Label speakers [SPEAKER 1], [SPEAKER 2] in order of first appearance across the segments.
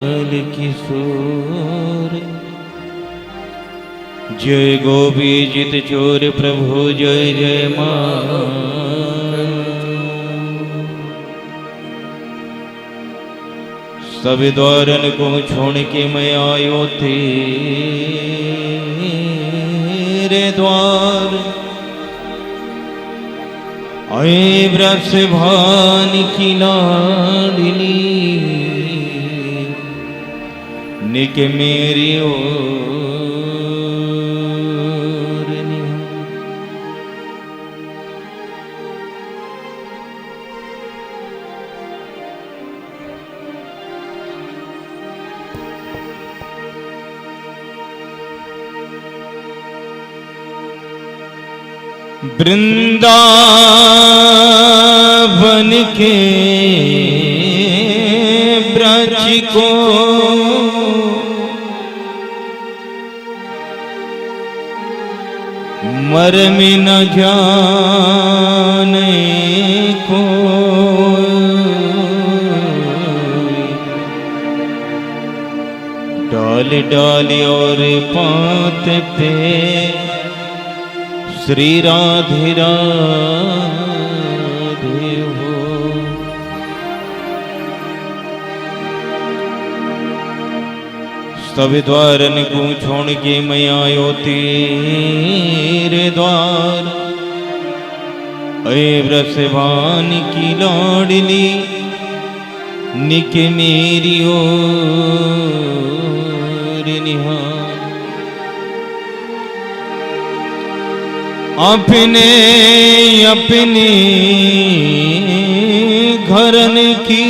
[SPEAKER 1] किशोर जय गोपीजित चोर प्रभु जय जय मां। सब द्वारन को छोड़ के मैं आयो तेरे द्वार। आए ब्रस भान की लाडली निक मेरी ओर निहार। वृंदावन के ब्रज को मर्म न जाने को डाल डाल और पात पे श्री राधे राधे हो। सब द्वारन को छोड़ के मैं आयो तेरे द्वार। अये ब्रस भान की लाडली निक मेरी ओर निहार। अपने अपने घरन की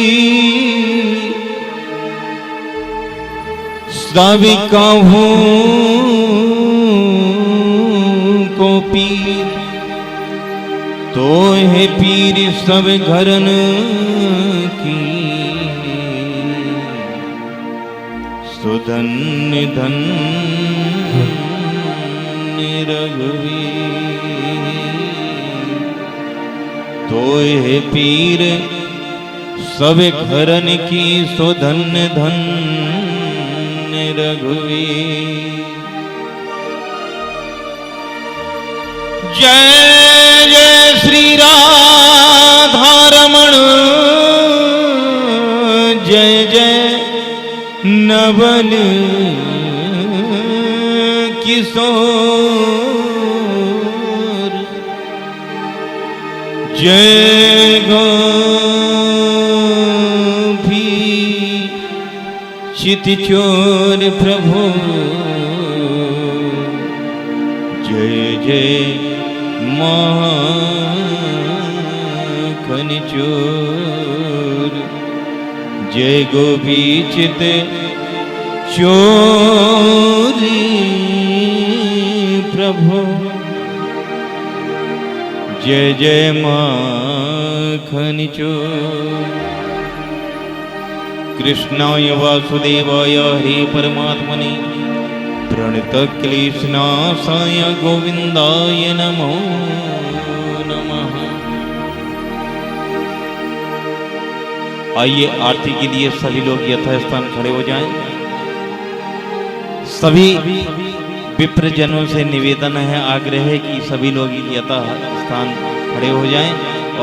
[SPEAKER 1] सविका हूँ को पीर तो है पीर सब घरन की सुधन्य धन्य रघुवीर। तो है पीर सब घरन की सुधन्य धन्य रघुवीर। जय जय श्री राधा रमण जय जय नवल किशोर। जय गोपी चित चोर प्रभु जय जय माखन चोर। जय गोपी चित चोर प्रभु जय जय माखन चोर। कृष्णाय वासुदेवाय हे परमात्मने प्रणत क्लेशनाशाय गोविंदाय नमो नमः। आइए आरती के लिए सभी लोग यथास्थान खड़े हो जाएं। सभी विप्रजनों से निवेदन है, आग्रह है कि सभी लोग यथास्थान खड़े हो जाएं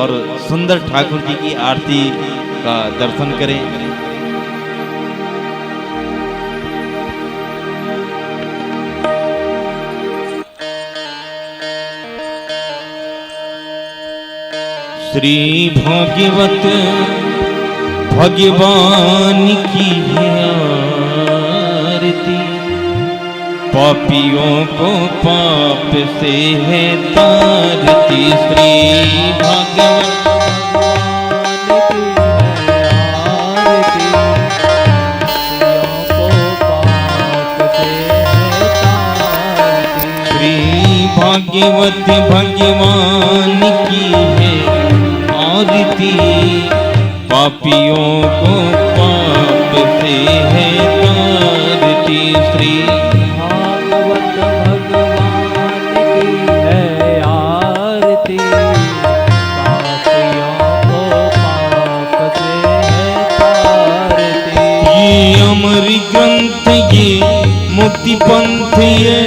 [SPEAKER 1] और सुंदर ठाकुर जी की आरती का दर्शन करें। श्री भाग्यवत भगवान की आरती पापियों को पाप से है तारती। श्री भाग्यवत श्री भाग्यवत भगवान की है आरती पापियों को पाप से है तारती। श्री भागवत भगवान की है आरती पापियों को पाप से है तारती। अमर ग्रंथ ये मुक्ति पंथ ये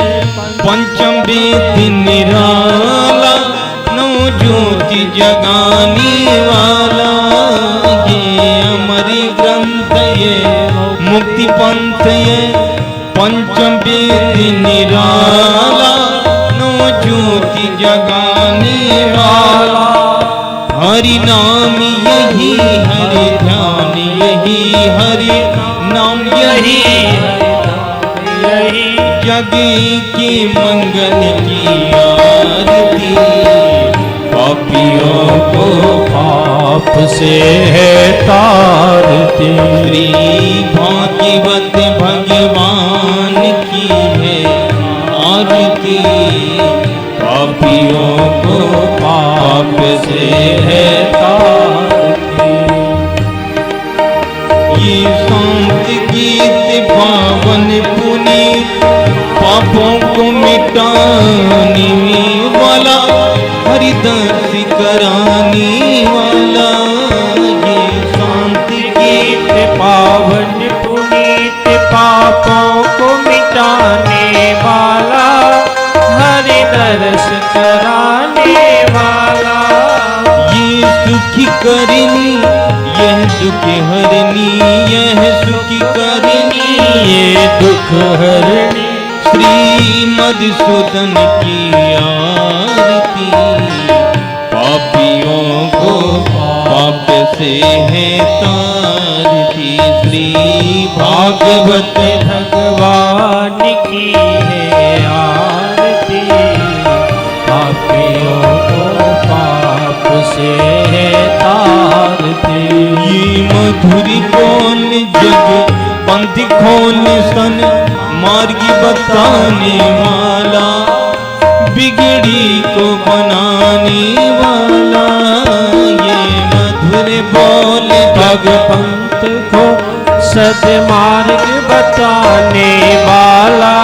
[SPEAKER 1] पंचम वेद निराला नौ ज्योति जगाने वाला। ये अमर ग्रंथ ये मुक्ति पंथ ये पंचम वेद निराला नौ ज्योति जगाने वाला। हरि नाम यही हरि ध्यान यही हरि नाम यही जग के मंगल की आरती। पापियों को
[SPEAKER 2] पाप से है तारती।
[SPEAKER 1] श्री भागवत भगवान की है आरती। पापियों को पाप से है तारती। ये शांत गीत पावन पुनीत पापों को मिटाने वाला हरिदास कराने वाला। ये शांत गीत
[SPEAKER 2] पावन पुनीत पापों को मिटाने वाला हरि दर्श कराने वाला।
[SPEAKER 1] ये सुखी करनी यह दुख हरनी यह सुखी करनी
[SPEAKER 2] ये दुख हरनी।
[SPEAKER 1] श्री मधुसूदन की आरती। पापियों को पाप से है तारती। श्री भागवत
[SPEAKER 2] भगवान की है आरती। पापियों को पाप से है तारती।
[SPEAKER 1] ये मधुरी बोल जग पंथी खोल सन मार्गी बताने वाला बिगड़ी को बनाने वाला। ये मधुर बोल
[SPEAKER 2] जग पंथ को सदमार्ग बताने वाला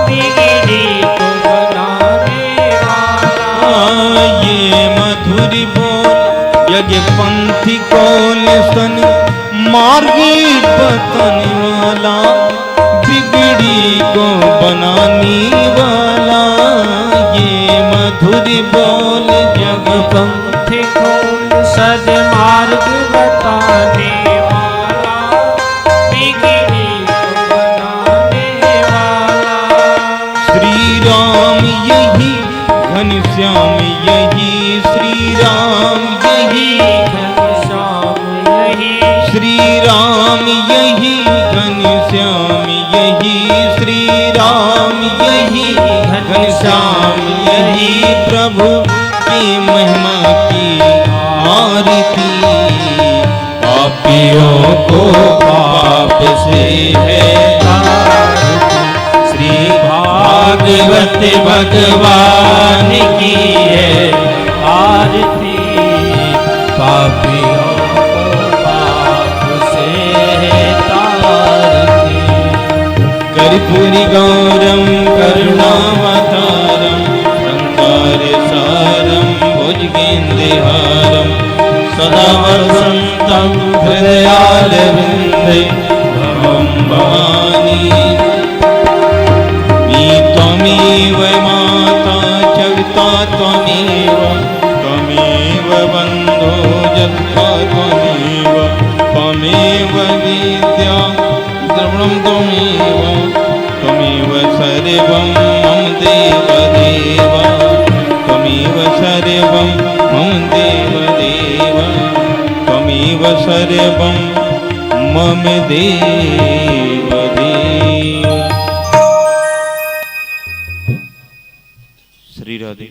[SPEAKER 2] बिगड़ी को बनाने वाला।
[SPEAKER 1] ये मधुर बोल यज्ञ पंथी कौन सन मार्गी बताने वाला बिगड़ी को बनाने वाला। ये मधुर बोल
[SPEAKER 2] जग पंथ को सदमार्ग बताने वाला बिगड़ी को बनाने वाला।
[SPEAKER 1] श्री राम यही घनश्याम यही श्री राम यही
[SPEAKER 2] घनश्याम यही
[SPEAKER 1] श्री राम यही घनश्याम यही श्री राम यही घनश्याम यही प्रभु की महिमा की आरती। पापियों को पाप से है तारती। श्री भागवत भगवान की है
[SPEAKER 2] आरती। पापियों को पाप से है तारती।
[SPEAKER 1] कर्पूरी गौरम करुणावतारम संसार सारम भुजगेन्द्रहारम सदा वसन्तं हृदयारविन्दे भवं भवानी। त्वमेव माता च पिता त्वमेव त्वमेव बन्धो जत्रा त्वमेव त्वमेव विद्या द्रविणं त्वमेव त्वमेव सर्वं मम देवदेव त्वमेव सर्वं मम देवदेव त्वमेव सर्वं मम देवदेव। श्री राधे।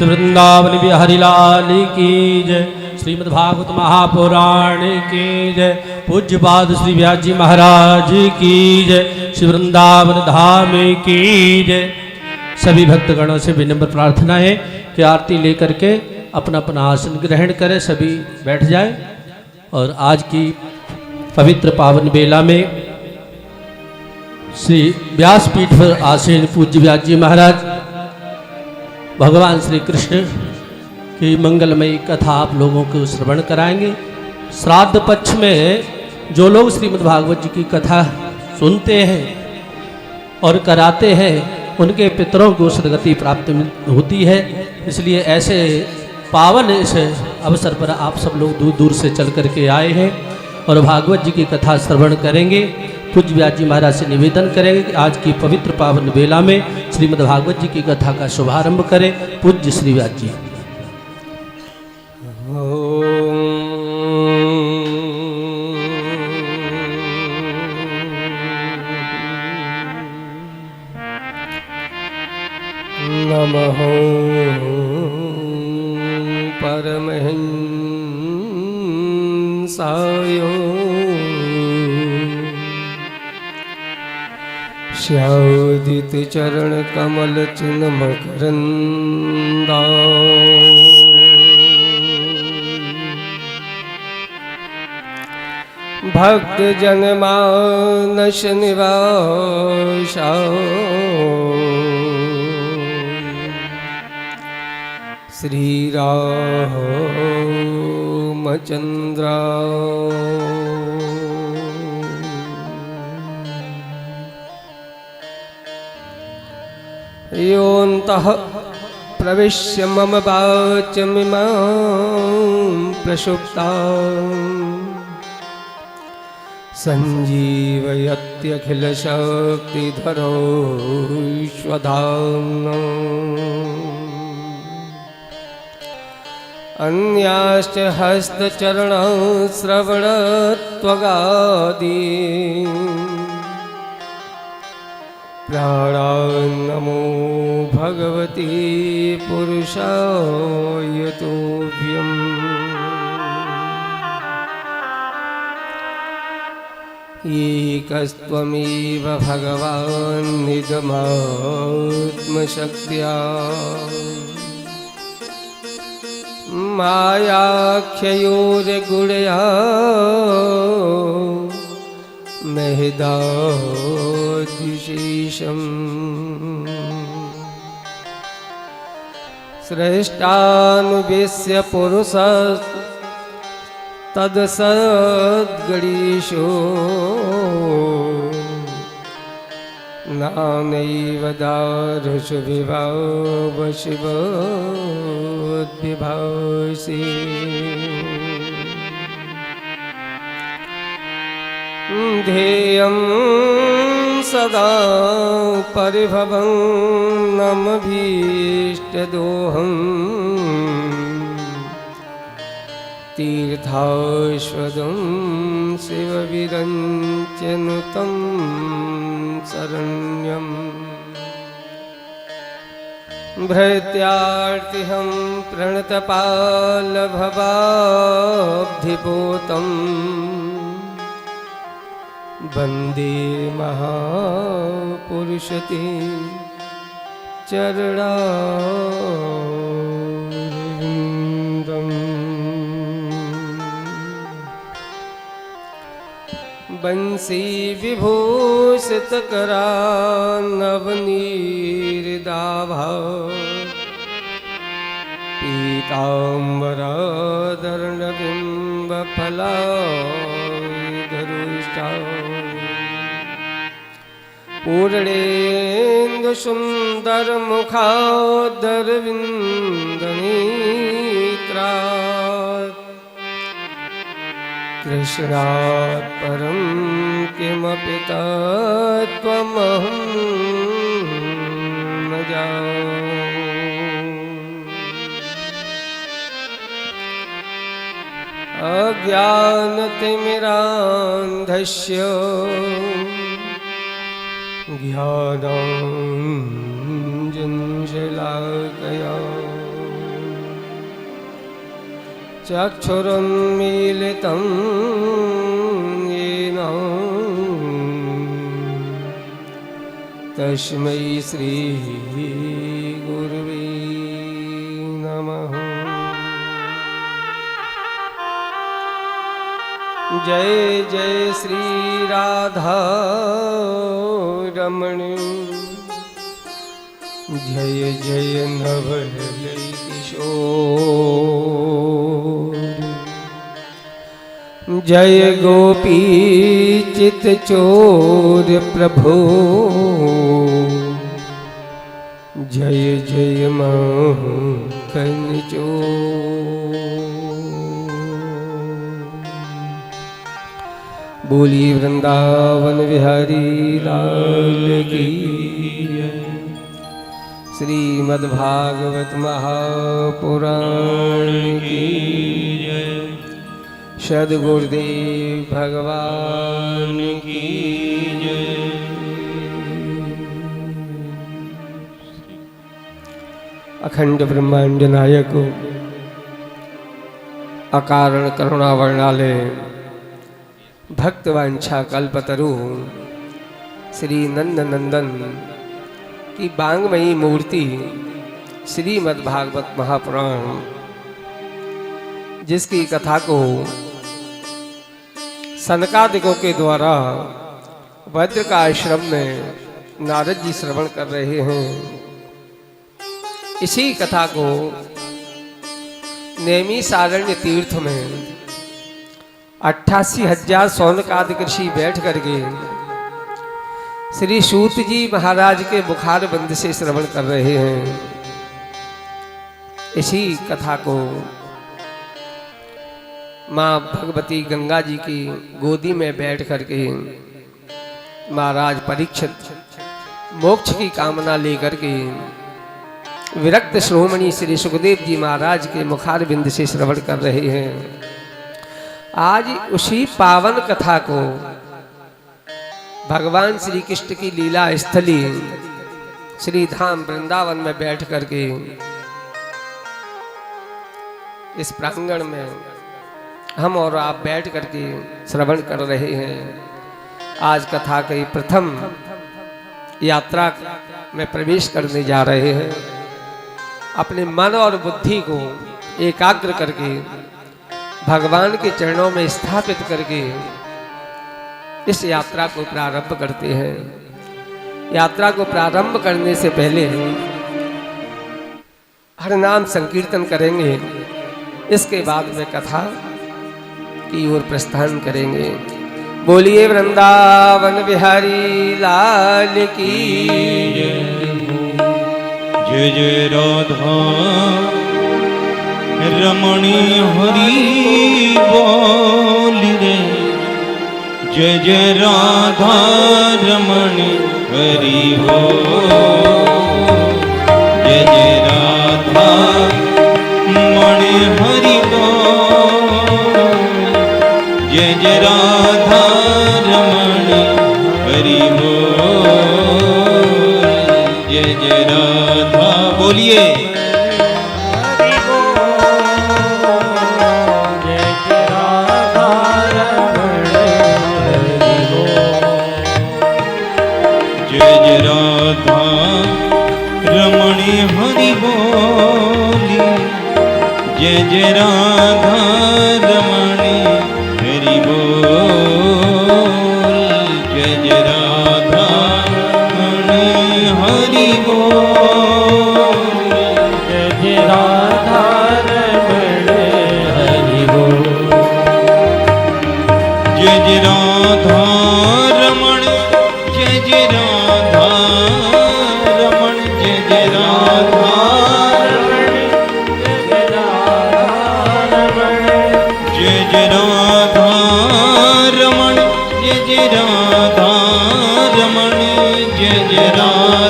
[SPEAKER 2] श्री वृंदावन बिहारी लाल की जय। श्रीमद्भागवत महापुराण की जय। पूज्यपाद श्री व्यास जी महाराज की जय। श्री वृंदावन धाम की जय। सभी भक्तगणों से विनम्र प्रार्थना है कि आरती लेकर के अपना अपना आसन ग्रहण करें, सभी बैठ जाएं। और आज की पवित्र पावन बेला में श्री व्यासपीठ पर आसीन पूज्य व्यास जी महाराज भगवान श्री कृष्ण की मंगलमयी कथा आप लोगों को श्रवण कराएंगे। श्राद्ध पक्ष में जो लोग श्रीमद् भागवत जी की कथा सुनते हैं और कराते हैं उनके पितरों को सदगति प्राप्त होती है। इसलिए ऐसे पावन इस अवसर पर आप सब लोग दूर दूर से चल करके आए हैं और भागवत जी की कथा श्रवण करेंगे। पूज्य व्यास जी महाराज से निवेदन करेंगे कि आज की पवित्र पावन बेला में श्रीमद् भागवत जी की कथा का शुभारंभ करें। पूज्य श्री व्यास जी।
[SPEAKER 3] नमः परमहंसाय श्यादित चरण कमल चिन्ह मकरंदा भक्त जन मानस निवासा श्री रामचंद्र योऽन्तः प्रविश्य मम वाचमिमां प्रसुप्तां संजीवयत्यखिलशक्तिधरो स्वधाम्ना अन्याश्च हस्तचरणश्रवणत्वगादि प्राणान्नमो भगवती पुरुषाय तुभ्यम्। एकस्त्वमेव भगवान् निगमात्मशक्त्या मायाख्ययोर्गुणया महदादिशेषम् श्रेष्ठानुवेश्य पुरुषस्तदसद्गणेशो नानैव दारुषु विभावशिवोद्विभासि ध्येयं सदा परिभवं नमभीष्टदोहम् तीर्थास्पदं शिवविरञ्चनुतं शरण्यम् भृत्यार्तिहं प्रणतपालभवाब्धिपूतम् वन्दे महापुरुषते चरणारविन्दम् बंसी विभूषितकरानवनीर्दाभा पीताम्बरादर्णबिम्बफलाधरुष्टा पूर्णेन्दुसुन्दरमुखादरविन्दनेत्रा कृष्णात् परं किमपि तत्त्वमहं न जाने। अज्ञानतिमिरान्धस्य ज्ञानाञ्जनशलाकया चक्षुरुन्मीलितं येन तस्मै श्रीगुरुवे नमः। जय जय श्री राधा रमण, जय जय नवल किशोर, जय गोपी चित चोर प्रभु, जय जय मोहन चोर। बोली वृंदावन बिहारी लाल की, श्रीमद्भागवत महापुराण की, सद्गुरुदेव भगवान की जय। अखंड ब्रह्मांड नायक, अकारण करुणा वर्णालय, भक्त वांछा कल्पतरु, श्री नंद नंदन की बांगमयी मूर्ति श्रीमद्भागवत महापुराण, जिसकी कथा को सनकादिकों के द्वारा वज्र का आश्रम में नारद जी श्रवण कर रहे हैं। इसी कथा को नैमिषारण्य तीर्थ में 88,000 सौनकादिक ऋषि बैठ करके श्री सूत जी महाराज के मुखार बंद से श्रवण कर रहे हैं। इसी कथा को माँ भगवती गंगा जी की गोदी में बैठ करके महाराज परीक्षित मोक्ष की कामना लेकर के विरक्त श्रोमणी श्री सुखदेव जी महाराज के मुखार बिंद से श्रवण कर रहे हैं। आज उसी पावन कथा को भगवान श्री कृष्ण की लीला स्थली श्री धाम वृंदावन में बैठ करके इस प्रांगण में हम और आप बैठ करके श्रवण कर रहे हैं। आज कथा की प्रथम यात्रा में प्रवेश करने जा रहे हैं। अपने मन और बुद्धि को एकाग्र करके भगवान के चरणों में स्थापित करके इस यात्रा को प्रारंभ करते हैं। यात्रा को प्रारंभ करने से पहले हर नाम संकीर्तन करेंगे। इसके बाद में कथा की ओर प्रस्थान करेंगे। बोलिए वृंदावन बिहारी लाल की
[SPEAKER 1] जय जय राधा रमणी हरि बोली रे, जय जय राधा रमणी हरि बोल, जय जय राधा मणि हरि बोल, जय जय राधा रमणी हरि बोल, जय जय राधा। बोलिए रमणी हरि बोली, जय जय राधा रमणी हरि बोल, जय जय राधा रमणी हरि बोल, जय जय राधा रमणी हरि बोल, जय जय राधा रमण, जय जय राधा रमण, जय जय राधा रमण, जय जय राधा रमण, जय जय राधा रमण, जय जय राधा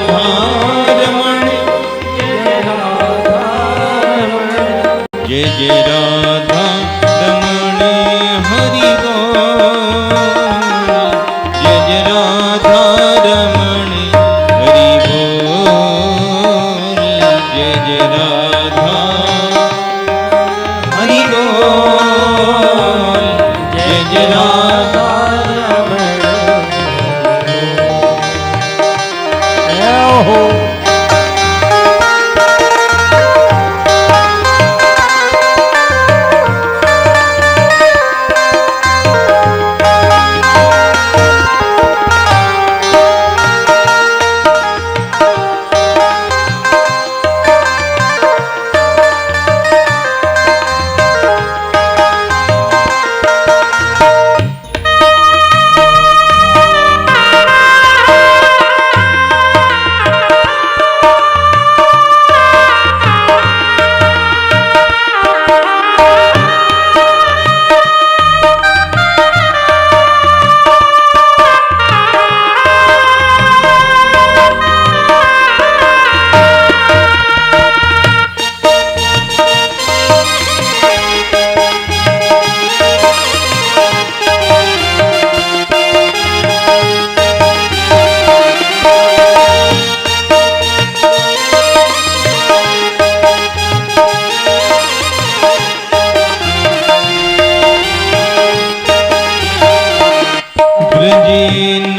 [SPEAKER 1] रमण, जय जय राधा रमण हरि बोल, जय जय राधा रमण हरि बोल, जय जय राधा हरि बोल। जय जय राधा रमण
[SPEAKER 2] हो।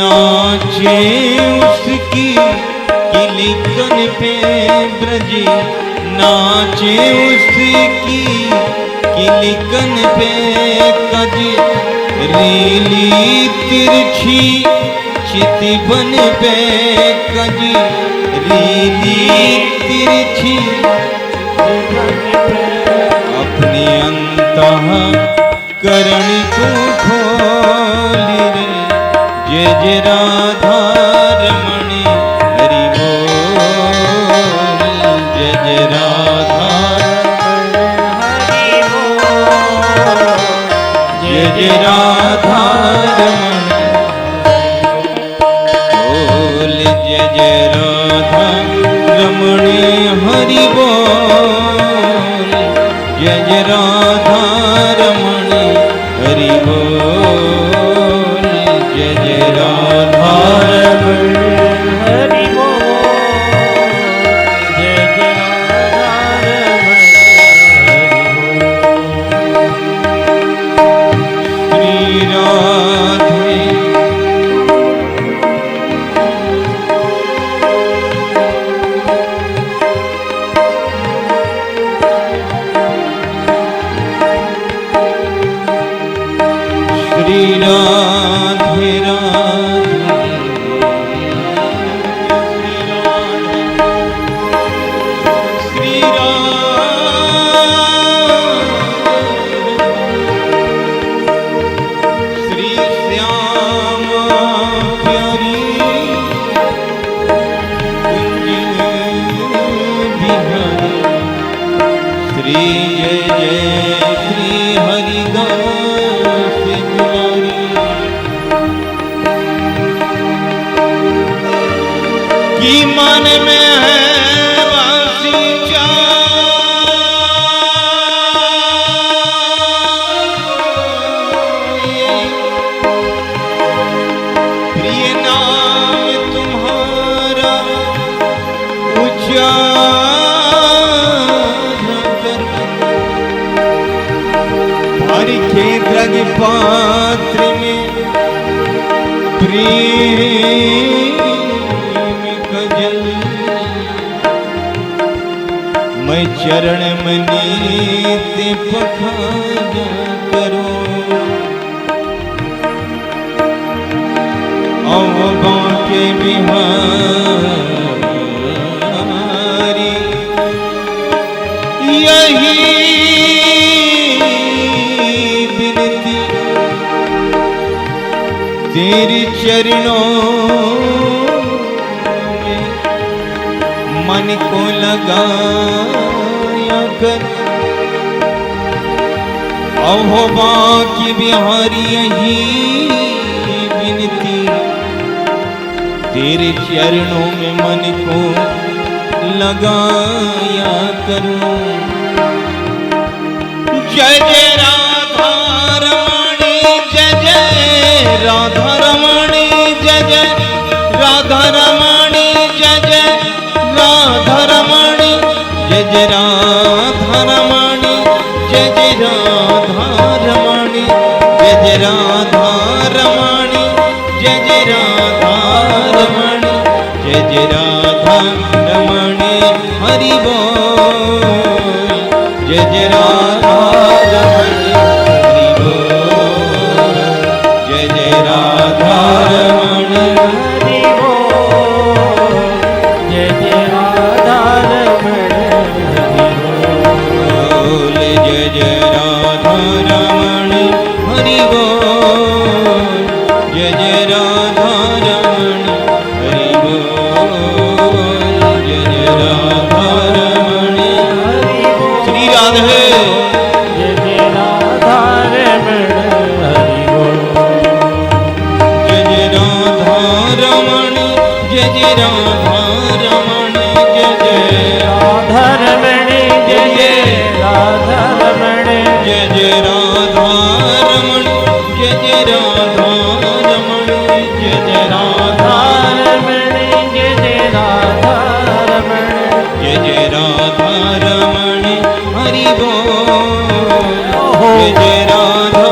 [SPEAKER 1] नाचे उसकी किलिकन पे ब्रज नाचे उसकी किलिकन पे कज रीली तिरछी चितवन पे कज रीली तिरछी अपनी अंतःकरण को खोली रे जय जय राधा रमणी हरि बोल जय जय राधा हरि बोल जय जय राधा रमणी बोल जय जय राधा रमणी हरि बोल जय जय राधा रमणी हरि बोल जय जय राधा रमण हरि बोल जय जय राधा रमण हरि बोल श्री राधे श्री श्याम प्यारी कुंज बिहारी श्री जय जय श्री हरिदास की मन में है वासी प्रिय नाम तुम्हारा उच्चार भारी के द्रग पात्र में प्रेम कजल मैं चरण मनीते पखाजा करो अवबा के बिहारी यही बिनती तेरे चरणों में मन को लगाया कर अहोबा की बिहारी यही विनती तेरे चरणों में मन को लगाया करूं जय जय राधा रमणी जय जय राधा रमणी जय जय राधा रमणी जय जय राधा रमणी जय जय राधा रमणी जय जय राधा रमणी जय जय जय राधा रमणी जय जय राधा रमणी जय जय राधा रमणी हरि बोल जय जय राधा रमणी हरि बोल जय जय राधा रमणी हरि बोल जय जय राधा रमणी हरि बोल जय जय राधा रमणी हरि बोल जय जय राधा रमणी हरि बोल जय जय राधा रमणी हरि बोल श्री राधे जय जय राधा रमणी हरि बोल जय जय राधा रमणी जय जय राधा रमणी जय जय राधा रमणी जय जय राधा रमणी जय जय राधा रमणी जय जय राधा रमणी जय जय राधा रमणी जय जय राधा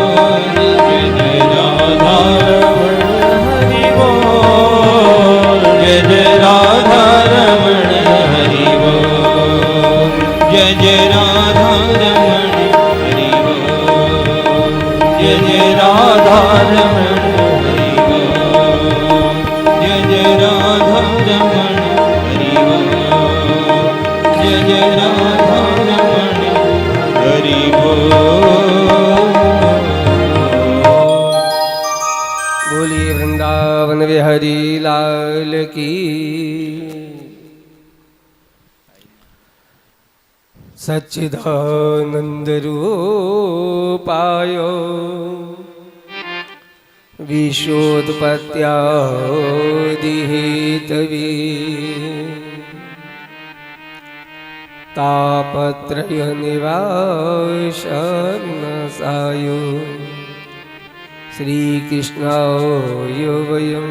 [SPEAKER 1] रमणी जय जय राधा रमणी हरि बोल जय जय राधा बोल जय जय राधा रमणी हरि बोल जय जय राधा रमणी हरि बोल जय जय राधा रमणी हरि बोल जय जय राधा रमणी हरि बोल जय जय राधा रमणी हरि बोल जय जय राधा रमणी हरि बोल
[SPEAKER 3] बोलिए वृंदावन बिहारी लाल की। सच्चिदानंद रूपाय विश्वोत्पत्त्यादिहेतवे तापत्रय निवासनाय श्री कृष्णाय वयं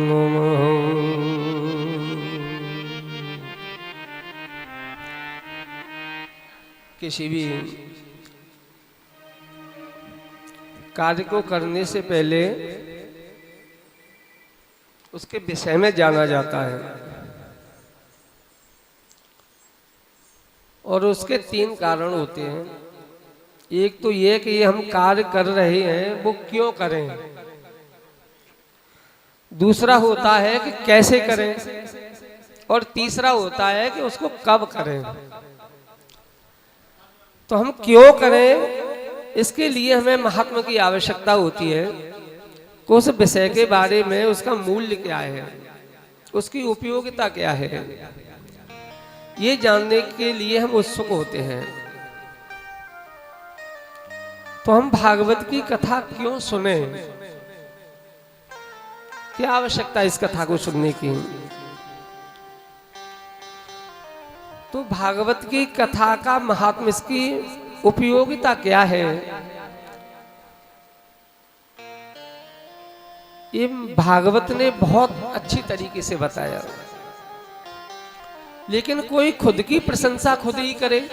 [SPEAKER 3] नमः। किसी भी कार्य को करने से पहले उसके विषय में जाना जाता है और उसके 3 कारण होते हैं। एक तो ये कि ये हम कार्य कर रहे हैं वो क्यों करें, दूसरा होता है कि कैसे करें, और तीसरा होता है कि उसको कब करें। तो हम क्यों करें, इसके लिए हमें महात्मा की आवश्यकता होती है कि उस विषय के बारे में उसका मूल्य क्या है, उसकी उपयोगिता क्या है, ये जानने के लिए हम उत्सुक होते हैं। तो हम भागवत की कथा क्यों सुने, क्या आवश्यकता है इस कथा को सुनने की। तो भागवत की कथा का महात्म्य, इसकी उपयोगिता क्या है, ये भागवत ने बहुत अच्छी तरीके से बताया। लेकिन कोई खुद की प्रशंसा खुद ही करे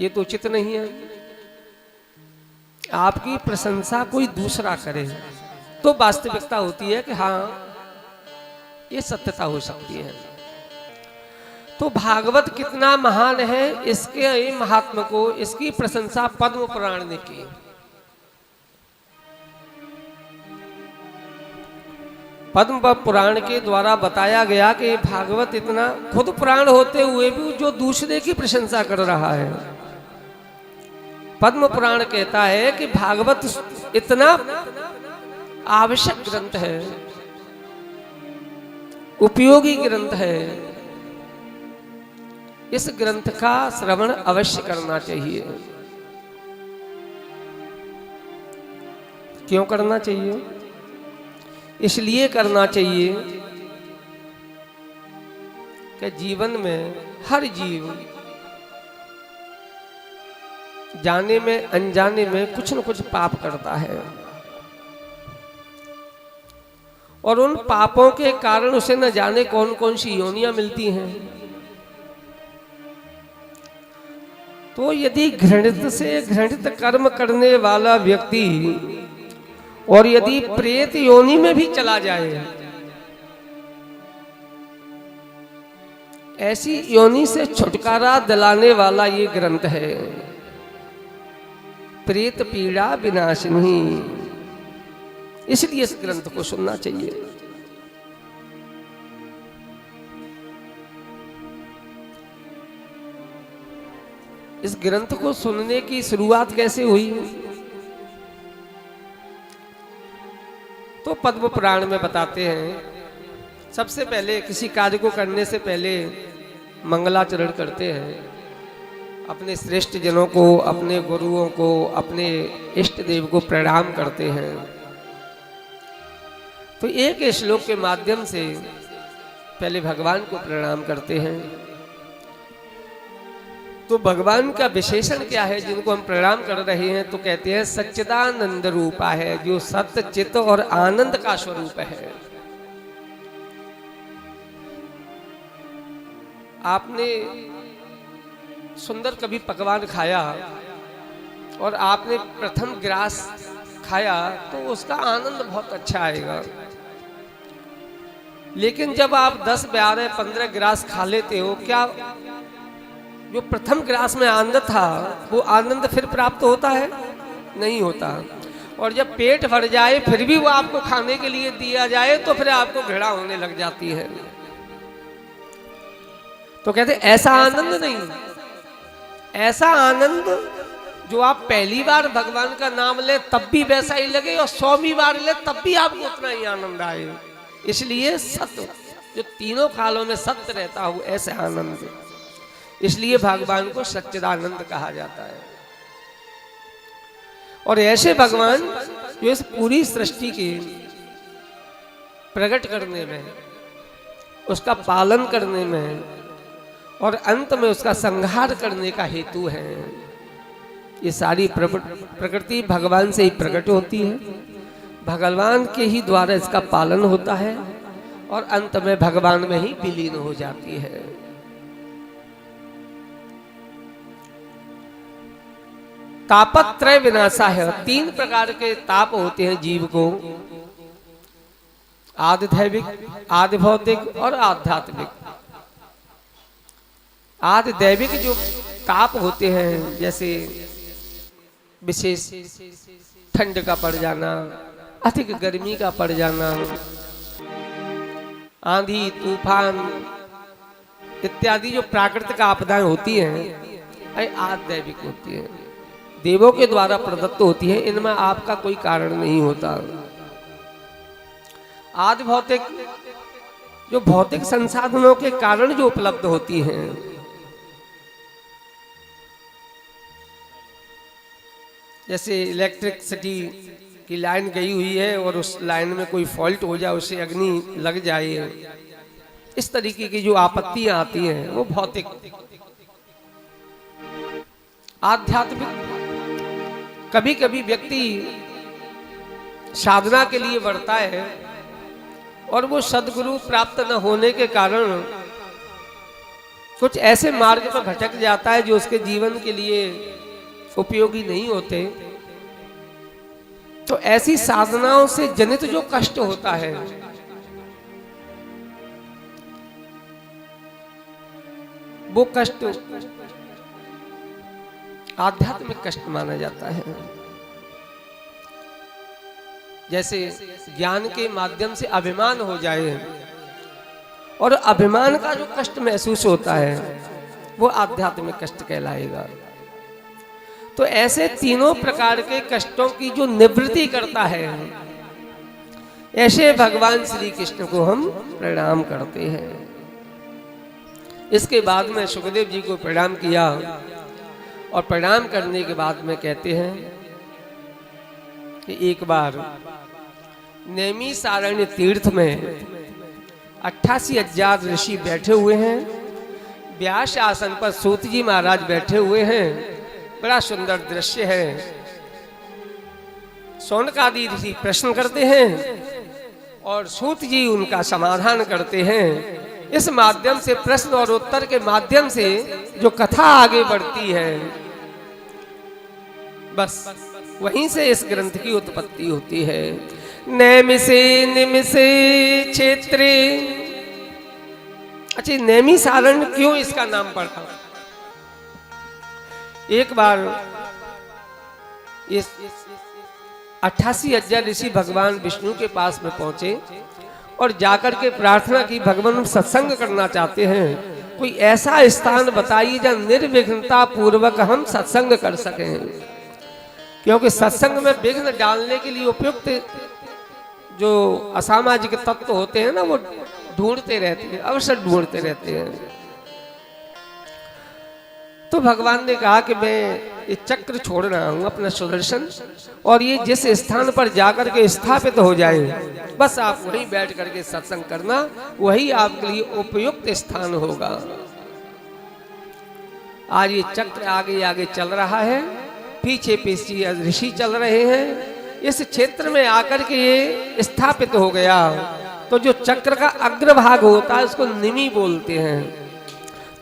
[SPEAKER 3] ये तो उचित नहीं है। आपकी प्रशंसा कोई दूसरा करे तो वास्तविकता होती है कि हाँ ये सत्यता हो सकती है। तो भागवत कितना महान है, इसके महात्मा को, इसकी प्रशंसा पद्म पुराण ने की। पद्म पुराण के द्वारा बताया गया कि भागवत इतना, खुद पुराण होते हुए भी जो दूसरे की प्रशंसा कर रहा है। पद्म पुराण कहता है कि भागवत इतना आवश्यक ग्रंथ है, उपयोगी ग्रंथ है, इस ग्रंथ का श्रवण अवश्य करना चाहिए। क्यों करना चाहिए? इसलिए करना चाहिए कि जीवन में हर जीव जाने में अनजाने में कुछ न कुछ पाप करता है और उन पापों के कारण उसे न जाने कौन कौन सी योनियां मिलती हैं। तो यदि घृणित से घृणित कर्म करने वाला व्यक्ति और यदि प्रेत योनि में भी चला जाए, ऐसी योनि से छुटकारा दिलाने वाला ये ग्रंथ है, प्रेत पीड़ा विनाशिनी। इसलिए इस ग्रंथ को सुनना चाहिए। इस ग्रंथ को सुनने की शुरुआत कैसे हुई? तो पद्म पुराण में बताते हैं, सबसे पहले किसी कार्य को करने से पहले मंगलाचरण करते हैं, अपने श्रेष्ठ जनों को, अपने गुरुओं को, अपने इष्ट देव को प्रणाम करते हैं। तो एक श्लोक के माध्यम से पहले भगवान को प्रणाम करते हैं। तो भगवान का विशेषण क्या है जिनको हम प्रणाम कर रहे हैं? तो कहते हैं सच्चिदानंद रूपा है, जो सत्य चित्त और आनंद का स्वरूप है। आपने सुंदर कभी पकवान खाया और आपने प्रथम ग्रास खाया तो उसका आनंद बहुत अच्छा आएगा, लेकिन जब आप 10, 12, 15 ग्रास खा लेते हो, क्या जो प्रथम ग्रास में आनंद था वो आनंद फिर प्राप्त होता है? नहीं होता। और जब पेट भर जाए फिर भी वो आपको खाने के लिए दिया जाए तो फिर आपको घृणा होने लग जाती है। तो कहते ऐसा आनंद नहीं, ऐसा आनंद जो आप पहली बार भगवान का नाम ले तब भी वैसा ही लगे और 100वीं बार ले तब भी आपको उतना ही आनंद आए। इसलिए सत्य जो तीनों कालों में सत्य रहता हो, ऐसे आनंद, इसलिए भगवान को सच्चिदानंद कहा जाता है। और ऐसे भगवान जो इस पूरी सृष्टि के प्रकट करने में, उसका पालन करने में और अंत में उसका संहार करने का हेतु है। ये सारी प्रकृति भगवान से ही प्रकट होती है, भगवान के ही द्वारा इसका पालन होता है और अंत में भगवान में ही विलीन हो जाती है। तापत्रय विनाशा है। 3 प्रकार के ताप होते हैं जीव को, आदि दैविक, आदि भौतिक और आध्यात्मिक। आदि दैविक जो ताप होते हैं, जैसे विशेष ठंड का पड़ जाना, अधिक गर्मी का पड़ जाना, आंधी तूफान इत्यादि जो प्राकृतिक आपदाएं होती हैं, आदि दैविक होती हैं, देवों के द्वारा प्रदत्त होती है, इनमें आपका कोई कारण नहीं होता। आदि भौतिक जो भौतिक संसाधनों के कारण जो उपलब्ध होती हैं, जैसे इलेक्ट्रिसिटी की लाइन गई हुई है और उस लाइन में कोई फॉल्ट हो जाए, उसे अग्नि लग जाए, इस तरीके की जो आपत्तियां आती हैं वो भौतिक। आध्यात्मिक, कभी कभी व्यक्ति साधना के लिए बढ़ता है और वो सद्गुरु प्राप्त न होने के कारण कुछ ऐसे मार्ग पर भटक जाता है जो उसके जीवन के लिए उपयोगी नहीं होते। तो ऐसी साधनाओं से जनित जो कष्ट होता है, वो कष्ट आध्यात्मिक कष्ट माना जाता है। जैसे ज्ञान के माध्यम से अभिमान हो जाए और अभिमान का जो कष्ट महसूस होता है वो आध्यात्मिक कष्ट कहलाएगा। तो ऐसे तीनों प्रकार के कष्टों की जो निवृत्ति करता है, ऐसे भगवान श्री कृष्ण को हम प्रणाम करते हैं। इसके बाद में सुखदेव जी को प्रणाम किया और प्रणाम करने के बाद में कहते हैं कि एक बार नैमिषारण्य तीर्थ में 88,000 ऋषि बैठे हुए हैं, व्यास आसन पर सूत जी महाराज बैठे हुए हैं, बड़ा सुंदर दृश्य है। शौनकादि ऋषि प्रश्न करते हैं और सूत जी उनका समाधान करते हैं। इस माध्यम से, प्रश्न और उत्तर के माध्यम से जो कथा आगे बढ़ती है बस वहीं से इस ग्रंथ की उत्पत्ति होती है। नैमिषे निमिषे क्षेत्रे। अच्छा, नैमिषारण्य क्यों इसका नाम पड़ा? एक बार इस 88,000 ऋषि भगवान विष्णु के पास में पहुंचे और जाकर के प्रार्थना की, भगवान हम सत्संग करना चाहते हैं, कोई ऐसा स्थान बताइए जहां निर्विघ्नता पूर्वक हम सत्संग कर सकें, क्योंकि सत्संग में विघ्न डालने के लिए उपयुक्त जो असामाजिक तत्व होते हैं ना, वो ढूंढते रहते हैं, अवसर ढूंढते रहते हैं। तो भगवान ने कहा कि मैं ये चक्र छोड़ रहा हूं अपना सुदर्शन, और ये जिस स्थान पर जाकर के स्थापित हो जाए, बस आप वहीं बैठ करके सत्संग करना, वही आपके लिए उपयुक्त स्थान होगा। आज ये चक्र आगे आगे चल रहा है, पीछे पीछे ऋषि चल रहे हैं, इस क्षेत्र में आकर के ये स्थापित हो गया। तो जो चक्र का अग्रभाग होता है उसको निमि बोलते हैं।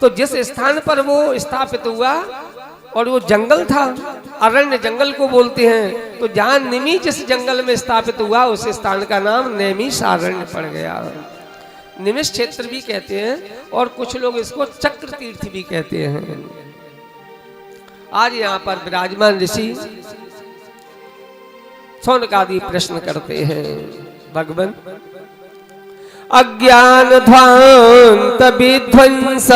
[SPEAKER 3] तो जिस स्थान पर वो स्थापित हुआ, और वो जंगल था, अरण्य जंगल को बोलते हैं, तो जहां निमि जिस जंगल में स्थापित हुआ उस स्थान का नाम नैमिषारण्य पड़ गया। निमिष क्षेत्र भी कहते हैं और कुछ लोग इसको चक्र तीर्थ भी कहते हैं। आज यहाँ पर विराजमान ऋषि शौनकादि प्रश्न करते हैं, भगवान अज्ञान ध्वांत विध्वंस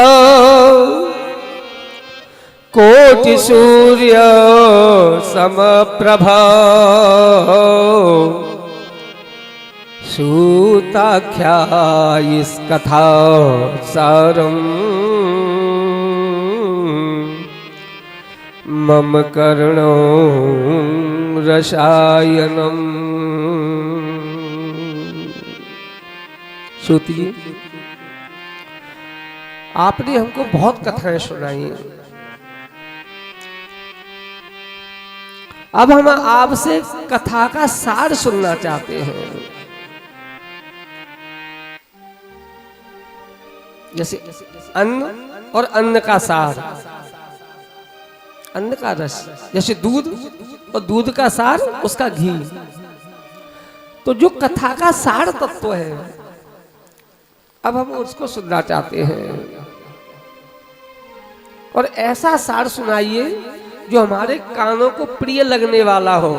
[SPEAKER 3] कोटि सूर्य समप्रभा सूताख्या इस कथा सारम मम कर्णो रसायनम। सूत जी, आपने हमको बहुत कथाएं सुनाई, अब हम आपसे कथा का सार सुनना चाहते हैं। जैसे अन्न और अन्न का सार, अन्न का रस, जैसे दूध और दूध का सार उसका घी। तो जो कथा का सार तत्व है, अब हम उसको सुनना चाहते हैं, और ऐसा सार सुनाइए जो हमारे कानों को प्रिय लगने वाला हो।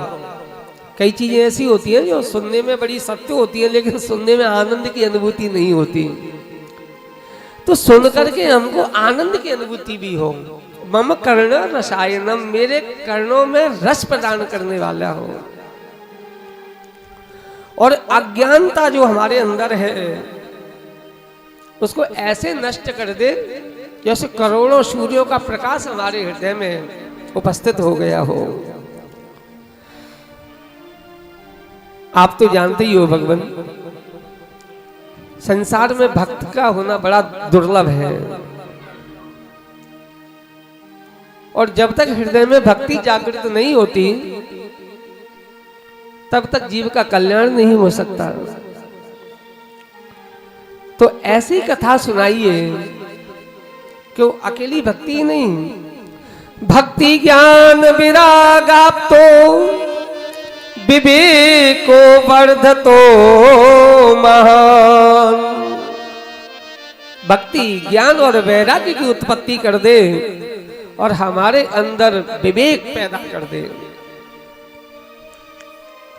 [SPEAKER 3] कई चीजें ऐसी होती हैं जो सुनने में बड़ी सत्य होती है, लेकिन सुनने में आनंद की अनुभूति नहीं होती। तो सुन करके हमको आनंद की अनुभूति भी हो। मम कर्ण रसायनम, मेरे कर्णों में रस प्रदान करने वाला हो। और अज्ञानता जो हमारे अंदर है उसको ऐसे नष्ट कर दे जैसे करोड़ों सूर्यों का प्रकाश हमारे हृदय में उपस्थित हो गया हो। आप तो जानते ही हो भगवान, संसार में भक्त का होना बड़ा दुर्लभ है, और जब तक हृदय में भक्ति जागृत नहीं होती तब तक जीव का कल्याण नहीं हो सकता। तो ऐसी कथा सुनाइए कि वो अकेली भक्ति नहीं, भक्ति ज्ञान विरागाप्तो विवेको वर्धतो महान। भक्ति ज्ञान और वैराग्य की उत्पत्ति कर दे और हमारे अंदर विवेक पैदा कर दे।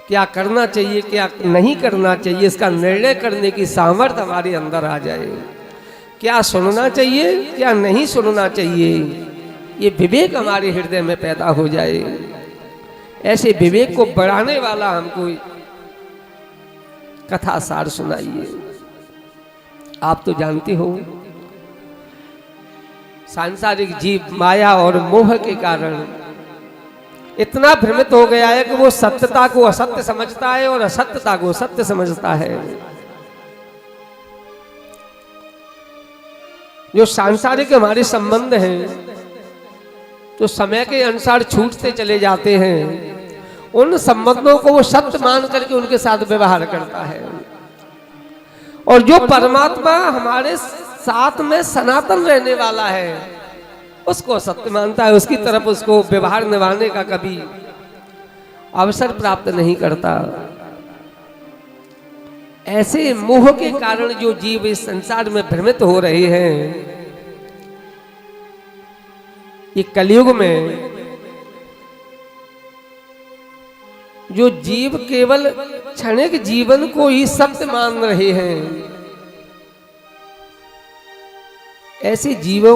[SPEAKER 3] क्या करना चाहिए क्या नहीं करना चाहिए इसका निर्णय करने की सामर्थ्य हमारे अंदर आ जाए। क्या सुनना चाहिए क्या नहीं सुनना चाहिए, ये विवेक हमारे हृदय में पैदा हो जाए। ऐसे विवेक को बढ़ाने वाला हमको कथा सार सुनाइए। आप तो जानते हो सांसारिक जीव माया और मोह के कारण इतना भ्रमित हो गया है कि वो सत्यता को असत्य समझता है और असत्यता को सत्य समझता है। जो सांसारिक हमारे संबंध हैं जो समय के अनुसार छूटते चले जाते हैं, उन संबंधों को वो सत्य मान करके उनके साथ व्यवहार करता है। और जो परमात्मा हमारे साथ में सनातन रहने वाला है उसको सत्य मानता है, उसकी तरफ उसको व्यवहार निभाने का कभी अवसर प्राप्त नहीं करता। ऐसे मोह के कारण जो जीव इस संसार में भ्रमित हो रहे हैं, ये कलयुग में जो जीव केवल क्षणिक जीवन को ही सत्य मान रहे हैं, ऐसे जीवों